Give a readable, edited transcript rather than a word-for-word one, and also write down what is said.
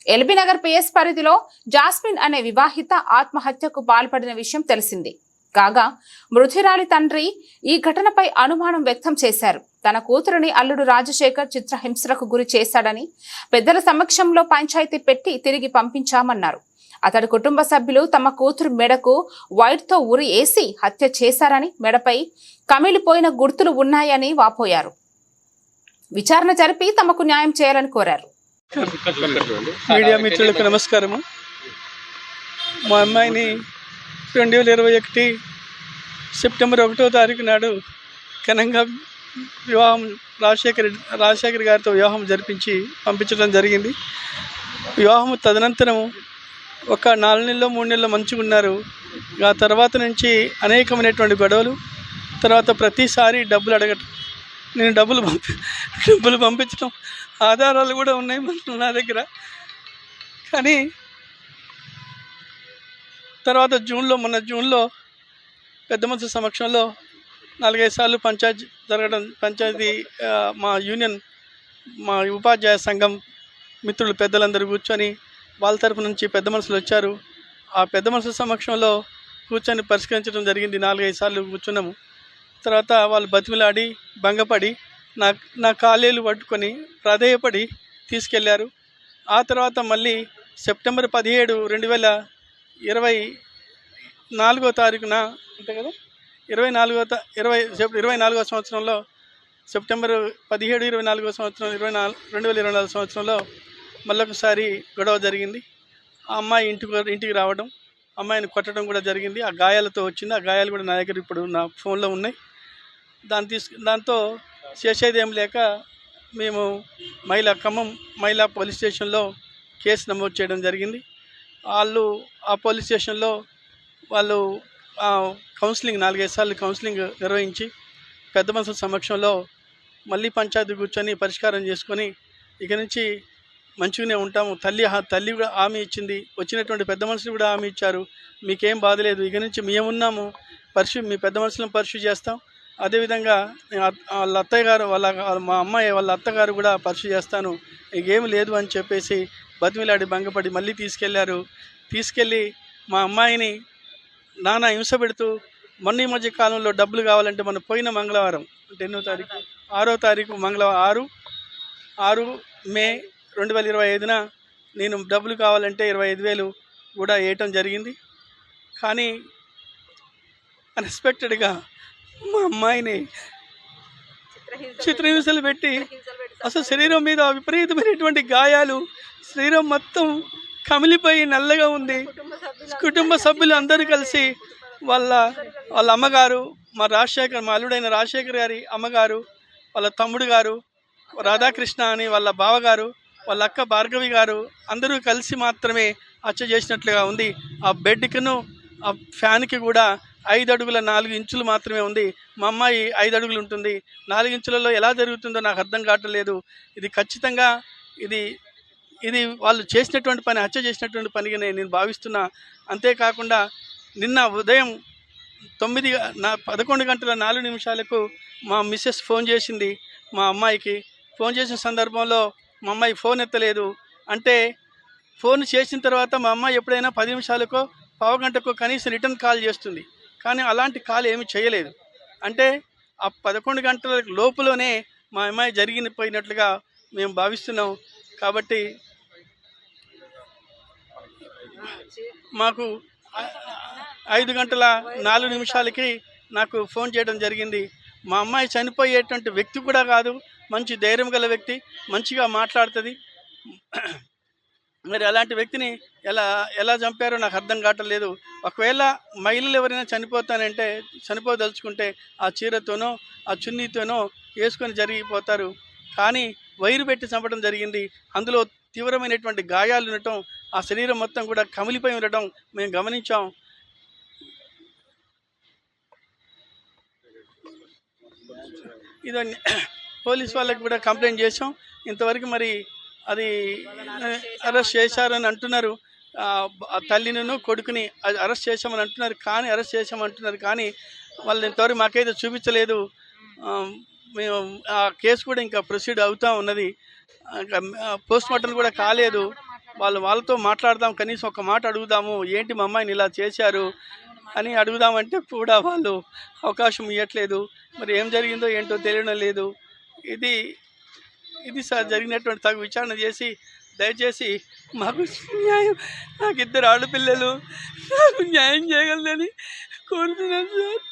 LB Nagar PS పరిధిలో jasmine అనే వివాహిత ఆత్మహత్యకు పాల్పడిన విషయం తెలిసింది. కాగా మృతురాలి తండ్రి ఈ ఘటనపై అనుమానం వ్యక్తం చేశారు. తన కూతురుని అల్లుడు రాజశేఖర్ చిత్రహింసలకు గురి చేశాడని, పెద్దల సమక్షంలో పంచాయతీ పెట్టి తిరిగి పంపించామన్నారు. అతడి కుటుంబ సభ్యులు తమ కూతురు మెడకు వైర్తో ఉరి వేసి హత్య చేశారని, మెడపై కమిలిపోయిన గుర్తులు ఉన్నాయని వాపోయారు. విచారణ జరిపి తమకు న్యాయం చేయాలని కోరారు. మీడియా మిత్రులకు నమస్కారము. మా అమ్మాయిని 2021 సెప్టెంబర్ 1వ తారీఖు నాడు ఘనంగా వివాహం రాజశేఖర్ గారితో వివాహం జరిపించి పంపించడం జరిగింది. వివాహం తదనంతరం ఒక 4 నెలలో 3 నెలలు మంచిగా ఉన్నారు. ఆ తర్వాత నుంచి అనేకమైనటువంటి గొడవలు, తర్వాత ప్రతిసారి డబ్బులు అడగటం, నేను డబ్బులు పంపించడం ఆధారాలు కూడా ఉన్నాయి నా దగ్గర. కానీ తర్వాత మొన్న జూన్లో పెద్ద మనుషుల సమక్షంలో 4-5 సార్లు పంచాయతీ మా యూనియన్, మా ఉపాధ్యాయ సంఘం మిత్రులు పెద్దలందరూ కూర్చొని వాళ్ళ తరపు నుంచి పెద్ద మనుషులు వచ్చారు. ఆ పెద్ద మనుషుల సమక్షంలో కూర్చొని పరిష్కరించడం జరిగింది. 4-5 సార్లు కూర్చున్నాము. తర్వాత వాళ్ళు బతిమిలాడి భంగపడి నా కాలేలు పట్టుకొని ప్రాధేయపడి తీసుకెళ్లారు. ఆ తర్వాత మళ్ళీ సెప్టెంబర్ 17, 2024 తారీఖున అంతే కదా 24వ సంవత్సరంలో సెప్టెంబర్ 17, 24వ సంవత్సరం 2024 సంవత్సరంలో మళ్ళొకసారి గొడవ జరిగింది. ఆ అమ్మాయి ఇంటికి రావడం, అమ్మాయిని కొట్టడం కూడా జరిగింది. ఆ గాయాలతో వచ్చింది. ఆ గాయాలు కూడా నా దగ్గర ఇప్పుడు నా ఫోన్లో ఉన్నాయి. దాంతో చేసేది ఏం లేక మేము ఖమ్మం మహిళా పోలీస్ స్టేషన్లో కేసు నమోదు చేయడం జరిగింది. ఆ పోలీస్ స్టేషన్లో వాళ్ళు కౌన్సిలింగ్ 4-5 సార్లు కౌన్సిలింగ్ నిర్వహించి పెద్ద మనుషుల సమక్షంలో మళ్ళీ పంచాయతీ కూర్చొని పరిష్కారం చేసుకొని ఇక నుంచి మంచిగానే ఉంటాము. తల్లి కూడా హామీ ఇచ్చింది, వచ్చినటువంటి పెద్ద మనుషులు కూడా హామీ ఇచ్చారు, మీకేం బాధ లేదు, ఇక నుంచి మేమున్నాము, మీ పెద్ద మనుషులను పర్ష్యూ చేస్తాం. అదేవిధంగా వాళ్ళ అత్తయ్య గారు మా అమ్మాయి వాళ్ళ అత్తగారు కూడా పర్ష్యూ చేస్తాను, ఇకేమి లేదు అని చెప్పేసి బతిమిలాడి భంగపడి మళ్ళీ తీసుకెళ్ళి మా అమ్మాయిని నానా హింస పెడుతూ మొన్న ఈ మధ్య కాలంలో డబ్బులు కావాలంటే మన పోయిన మంగళవారం అంటే 6వ తారీఖు మంగళవారం 6 మే 2025న నేను డబ్బులు కావాలంటే 25,000 కూడా వేయటం జరిగింది. కానీ అన్ఎక్స్పెక్టెడ్గా మా అమ్మాయిని చిత్రహింసలు పెట్టి అసలు శరీరం మీద విపరీతమైనటువంటి గాయాలు, శరీరం మొత్తం కమిలిపోయి నల్లగా ఉంది. కుటుంబ సభ్యులు అందరూ కలిసి వాళ్ళ అమ్మగారు, మా అల్లుడైన రాజశేఖర్ గారి అమ్మగారు, వాళ్ళ తమ్ముడు గారు రాధాకృష్ణ అని వాళ్ళ బావగారు, వాళ్ళ అక్క భార్గవి గారు అందరూ కలిసి మాత్రమే హత్య చేసినట్లుగా ఉంది. ఆ బెడ్కిను ఆ ఫ్యాన్కి కూడా 5 అడుగుల 4 ఇంచులు మాత్రమే ఉంది. మా అమ్మాయి 5 అడుగులు ఉంటుంది. 4 ఇంచులలో ఎలా జరుగుతుందో నాకు అర్థం కావట్లేదు. ఇది ఖచ్చితంగా ఇది వాళ్ళు చేసినటువంటి పని, హత్య చేసినటువంటి పనిగా నేను భావిస్తున్నా. అంతేకాకుండా నిన్న ఉదయం 11:04 మా మిస్సెస్ ఫోన్ చేసింది. మా అమ్మాయికి ఫోన్ చేసిన సందర్భంలో మా అమ్మాయి ఫోన్ ఎత్తలేదు. అంటే ఫోన్ చేసిన తర్వాత మా అమ్మాయి ఎప్పుడైనా 10 నిమిషాలకో పావు గంటకో కనీసం రిటర్న్ కాల్ చేస్తుంది. కానీ అలాంటి కాల్ ఏమీ చేయలేదు. అంటే ఆ 11 గంటల లోపులోనే మా అమ్మాయి జరిగిపోయినట్లుగా మేము భావిస్తున్నాం. కాబట్టి మాకు 5:04 నాకు ఫోన్ చేయడం జరిగింది. మా అమ్మాయి చనిపోయేటువంటి వ్యక్తి కూడా కాదు, మంచి ధైర్యం గల వ్యక్తి, మంచిగా మాట్లాడుతుంది. మరి అలాంటి వ్యక్తిని ఎలా చంపారో నాకు అర్థం కావట్లేదు. ఒకవేళ మహిళలు ఎవరైనా చనిపోదలుచుకుంటే ఆ చీరతోనో ఆ చున్నీతోనో వేసుకొని జరిగిపోతారు. కానీ వైరు పెట్టి చంపడం జరిగింది. అందులో తీవ్రమైనటువంటి గాయాలు ఉండటం, ఆ శరీరం మొత్తం కూడా కమిలిపోయి ఉండటం మేము గమనించాం. ఇదని పోలీస్ వాళ్ళకి కూడా కంప్లైంట్ చేసాం. ఇంతవరకు మరి అది అరెస్ట్ చేశారని అంటున్నారు. ఆ తల్లిను కొడుకుని అరెస్ట్ చేశామంటున్నారు. కానీ వాళ్ళు ఇంతవరకు మాకైతే చూపించలేదు. మేము ఆ కేసు కూడా ఇంకా ప్రొసీడ్ అవుతూ ఉన్నది. పోస్ట్ మార్టం కూడా కాలేదు. వాళ్ళతో మాట్లాడదాం, కనీసం ఒక మాట అడుగుదాము, ఏంటి మా అమ్మాయిని ఇలా చేశారు అని అడుగుదామంటే కూడా వాళ్ళు అవకాశం ఇవ్వట్లేదు. మరి ఏం జరిగిందో ఏంటో తెలియడం లేదు. ఇది సార్ జరిగినటువంటి తగు విచారణ చేసి దయచేసి మాకు న్యాయం, నాకు 2 ఆడపిల్లలు, నాకు న్యాయం చేయగలదని కోరుతున్నాను సార్.